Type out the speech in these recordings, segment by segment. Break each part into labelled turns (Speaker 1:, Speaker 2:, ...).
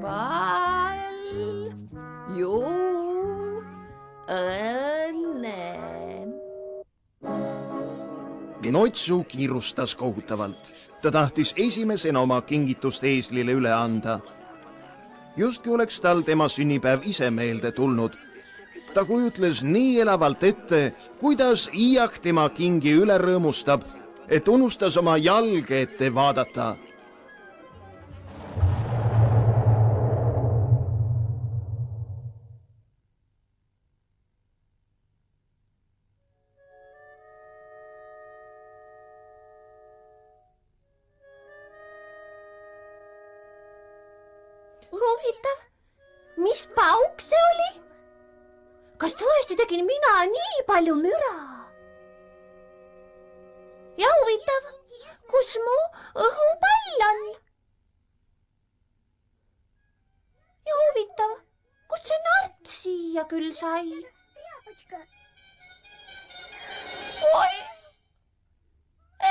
Speaker 1: Palju õnne.
Speaker 2: Pinotsu kiirustas kohutavalt. Ta tahtis esimesena oma kingitust eeslile üle anda. Justki oleks tal tema sünnipäev ise meelde tulnud. Ta kujutles nii elavalt ette, kuidas Iiak tema kingi üle rõõmustab, et unustas oma jalge ette vaadata.
Speaker 1: Huvitav, mis pauk see oli? Kas tõesti tegin mina nii palju müra? Ja huvitav, kus mu õhupall on? Ja huvitav, kus see nart siia küll sai? Oi,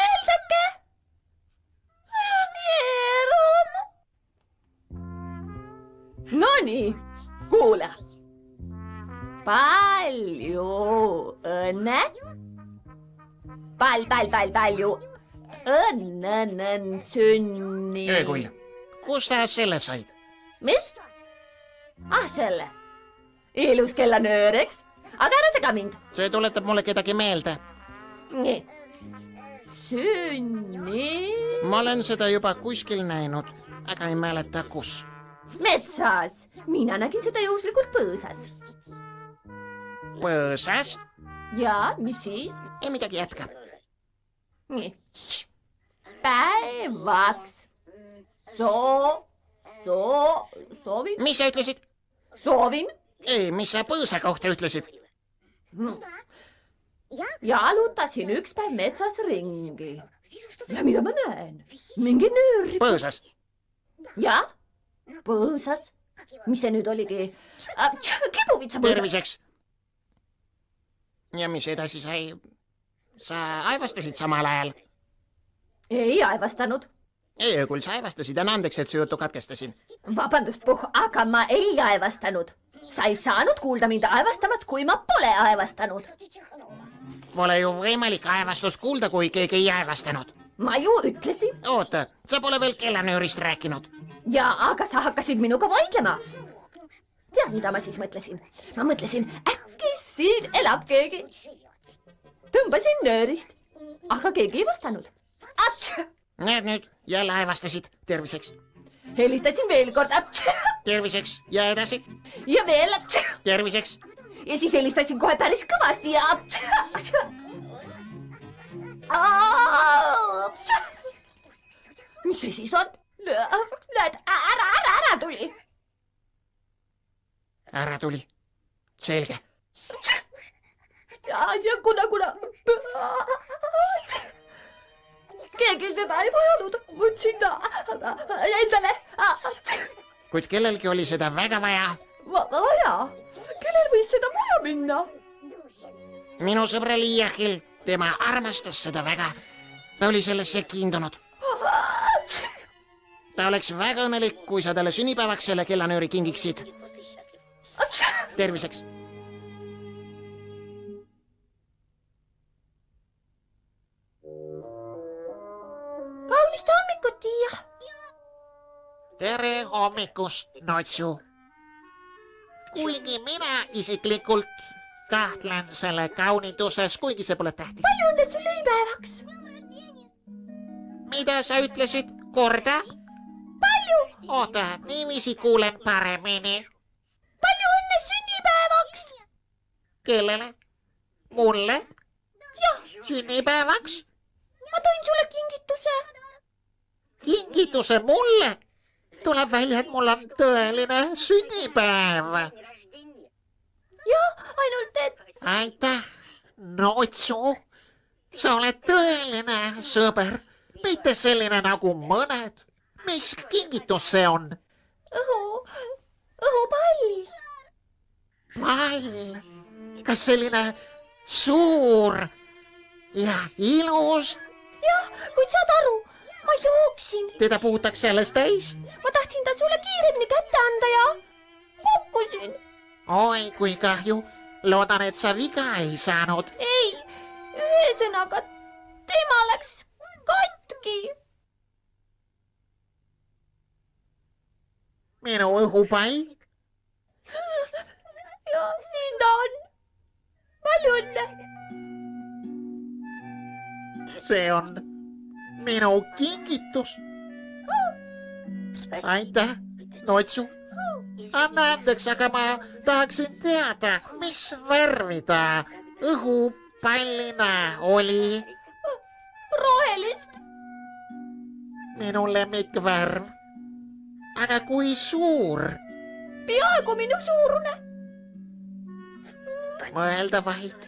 Speaker 1: eeldake! Neerum! Nonii, kuule! Palju õnne! Palju õnn sünni!
Speaker 3: Öökull, kus sa selle said?
Speaker 1: Mis? Selle. Ilus kellanöör, eks? Aga ära sega mind.
Speaker 3: See tuletab mulle kedagi meelde.
Speaker 1: Nii. Sünni...
Speaker 3: Ma olen seda juba kuskil näinud, aga ei mäleta kus.
Speaker 1: Metsas. Mina nägin seda juhuslikult põõsas.
Speaker 3: Põõsas?
Speaker 1: Ja, mis siis?
Speaker 3: Ei midagi jätka.
Speaker 1: Nii. Päevaks. Soovin?
Speaker 3: Mis sa ütlesid?
Speaker 1: Soovin.
Speaker 3: Ei, mis sa põõsa kohta ütlesid?
Speaker 1: Jalutasin üks päev metsas ringi. Ja mida ma näen? Mingi nööri.
Speaker 3: Põõsas?
Speaker 1: Ja, põõsas. Mis see nüüd oligi? Kibuvitsa põõsas.
Speaker 3: Terviseks. Ja mis edasi sai? Sa aevastasid samal ajal?
Speaker 1: Ei aevastanud.
Speaker 3: Ei, öökull, sa aevastasid ja andeks, et see jutu katkestasin.
Speaker 1: Vabandust, aga ma ei aevastanud. Sa ei saanud kuulda mind aevastamas, kui ma pole aevastanud.
Speaker 3: Pole ju võimalik aevastust kuulda, kui keegi ei aevastanud.
Speaker 1: Ma ju ütlesin.
Speaker 3: Oota, sa pole veel kellanöörist rääkinud.
Speaker 1: Ja, aga sa hakkasid minuga vaidlema. Tead, mida ma siis mõtlesin? Ma mõtlesin, äkki siin elab keegi. Tõmbasin nöörist, aga keegi ei vastanud.
Speaker 3: Näed nüüd, jälle aevastasid. Terviseks.
Speaker 1: Helistasin veel kord.
Speaker 3: Terviseks. Ja edasi.
Speaker 1: Ja veel.
Speaker 3: Terviseks.
Speaker 1: Ja siis helistasin kohe päris kõvasti ja... Mis see siis on? Näed, ära tuli.
Speaker 3: Ära tuli. Selge.
Speaker 1: Ja kuna... Keegi seda ei vajanud. Võtsin ta endale.
Speaker 3: Kuid kellelgi oli seda väga vaja.
Speaker 1: Vaja? Kellel võis seda vaja minna?
Speaker 3: Minu sõbral Iiakil, tema armastas seda väga. Ta oli sellesse kiindunud. Ta oleks väga õnnelik, kui sa talle sünnipäevaks selle kellanööri kingiksid. Terviseks.
Speaker 1: Kaunist hommikut, Iia.
Speaker 3: Tere hommikust, Notsu. Kuigi mina isiklikult kahtlen selle kaunituses, kuigi see pole tähtis.
Speaker 1: Palju õnne sünnipäevaks.
Speaker 3: Mida sa ütlesid? Korda?
Speaker 1: Palju.
Speaker 3: Oota, niiviisi kuulen paremini.
Speaker 1: Palju õnne sünnipäevaks.
Speaker 3: Kellele? Mulle?
Speaker 1: Jah.
Speaker 3: Sünnipäevaks?
Speaker 1: Ma tõin sulle kingituse.
Speaker 3: Kingituse mulle? Tuleb välja, et mul on tõeline sünnipäev.
Speaker 1: Jah, ainult et...
Speaker 3: Aitäh, Notsu. Sa oled tõeline sõber, mitte selline nagu mõned. Mis kingitus see on?
Speaker 1: Õhupall.
Speaker 3: Pall? Kas selline suur ja ilus?
Speaker 1: Jah, kuid saad aru, ma jooksin.
Speaker 3: teda puhutakse alles täis.
Speaker 1: Ma tahtsin ta sulle kiiremini kätte anda ja kukkusin.
Speaker 3: Oi, kui kahju. Loodan, et sa viga ei saanud.
Speaker 1: Ei, ühesõnaga, tema läks katki.
Speaker 3: Minu õhupall.
Speaker 1: Ja siin ta on. Palju õnne.
Speaker 3: See on minu kingitus. Aitäh, Notsu. Anna andeks, aga ma tahaksin teada, mis värvi ta õhupallina oli.
Speaker 1: Rohelist.
Speaker 3: Minu lemmikvärv. Aga kui suur?
Speaker 1: Peaaegu minu suurune.
Speaker 3: Mõelda vaid.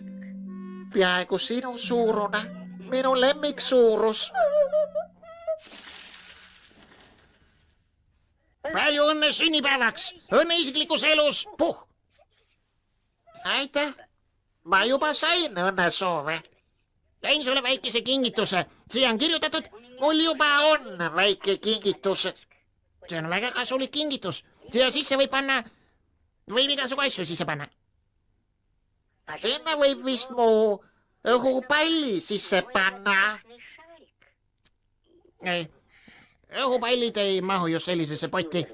Speaker 3: Peaaegu sinu suurune. Minu lemmiksuurus.
Speaker 2: Palju õnne sünnipäevaks, õnne isiklikus elus, puh!
Speaker 3: Aitäh. Ma juba sain õnnesoove.
Speaker 2: Käin sulle väikese kingituse, siia on kirjutatud,
Speaker 3: Mul juba on väike kingitus.
Speaker 2: see on väga kasulik kingitus, siia sisse võib panna, võib igasugu asju sisse panna.
Speaker 3: Sinna võib vist mu õhupalli sisse panna.
Speaker 2: Ei, õhupallid ei mahu just sellisesse potti,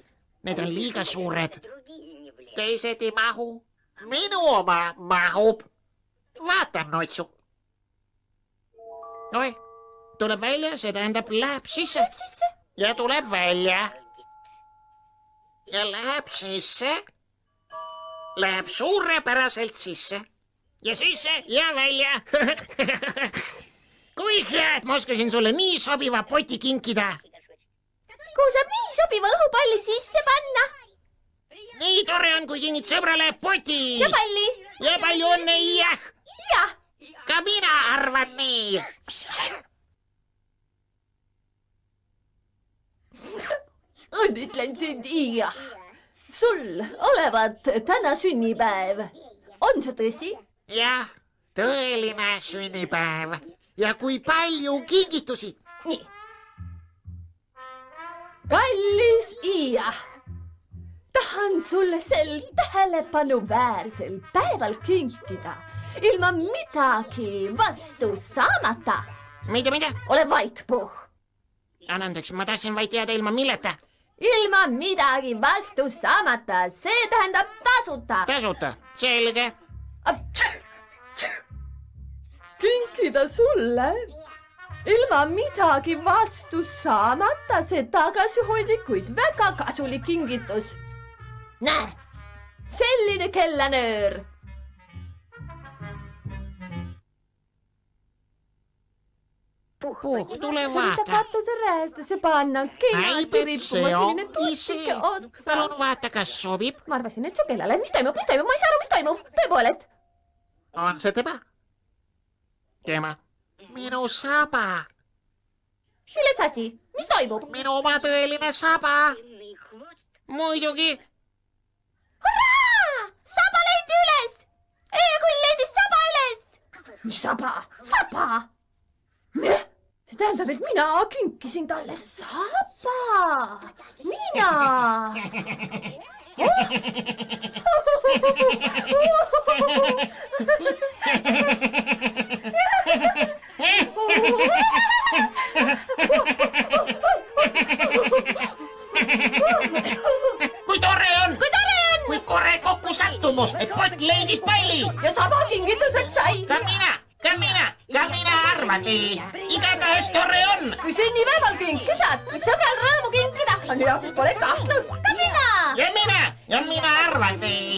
Speaker 2: need on liiga suured.
Speaker 3: Teised ei mahu. Minu oma mahub. Vaata, Notsu.
Speaker 2: Oi, tuleb välja, see tähendab läheb sisse.
Speaker 3: Ja tuleb välja. Ja läheb sisse. Läheb suurepäraselt sisse.
Speaker 2: Ja sisse ja välja. Kui hea, et ma oskasin sulle nii sobiva poti kinkida.
Speaker 1: Kuhu saab nii sobiva õhupalli sisse panna?
Speaker 2: Nii tore on, kui kingid sõbrale poti.
Speaker 1: Ja palli.
Speaker 2: Ja palju õnne, jah.
Speaker 1: Jah.
Speaker 3: Ka mina arvan nii.
Speaker 1: Õnnitlen sind, Iia. Sul olevat täna sünnipäev. On see tõsi?
Speaker 3: Jah, tõeline sünnipäev. Ja kui palju kingitusi.
Speaker 1: Nii. Kallis Iia, tahan sulle sel tähelepanuväärsel päeval kinkida ilma midagi vastu saamata.
Speaker 2: Mida?
Speaker 1: Ole vait, puh.
Speaker 2: Anna andeks, ma tahtsin vaid teada ilma milleta.
Speaker 1: Ilma midagi vastu saamata, see tähendab tasuta.
Speaker 2: Tasuta, selge.
Speaker 1: Kinkida sulle ilma midagi vastu saamata, see tagasihoidlik, kuid väga kasulik kingitus. Näe, selline kellanöör.
Speaker 3: Puh, tule
Speaker 1: Sa võid ta
Speaker 3: vaata.
Speaker 1: katuse räästesse panna, kenasti
Speaker 3: Näib, et
Speaker 1: rippuma
Speaker 3: see
Speaker 1: selline
Speaker 3: ongi see.
Speaker 1: tutsike
Speaker 3: Palun
Speaker 1: otsas.
Speaker 3: vaata, kas sobib.
Speaker 1: Ma arvasin, et su kellale, mis toimub, ma ei saa aru, mis toimub, tõepoolest.
Speaker 3: On see tema?
Speaker 2: Tema.
Speaker 3: Minu saba.
Speaker 1: Milles asi, mis toimub?
Speaker 3: Minu oma tõeline saba.
Speaker 2: Muidugi.
Speaker 1: Hurraa! Saba leiti üles! Kull leidis saba üles! Mis saba? Saba? Meh? See tähendab, et mina kinkisin talle saba. Mina!
Speaker 2: Kui tore on!
Speaker 1: Kui tore on!
Speaker 2: Kui kore kokkusattumus, et pott leidis palli!
Speaker 1: Ja saba kingituseks sai!
Speaker 3: Ka mina arvan nii.
Speaker 2: Igatahes tore on!
Speaker 1: Kui sünnipäeval kinki saad, kui sõbral rõõmu kinkida, on hea, siis pole kahtlust. Ka mina!
Speaker 3: Ja mina arvan nii.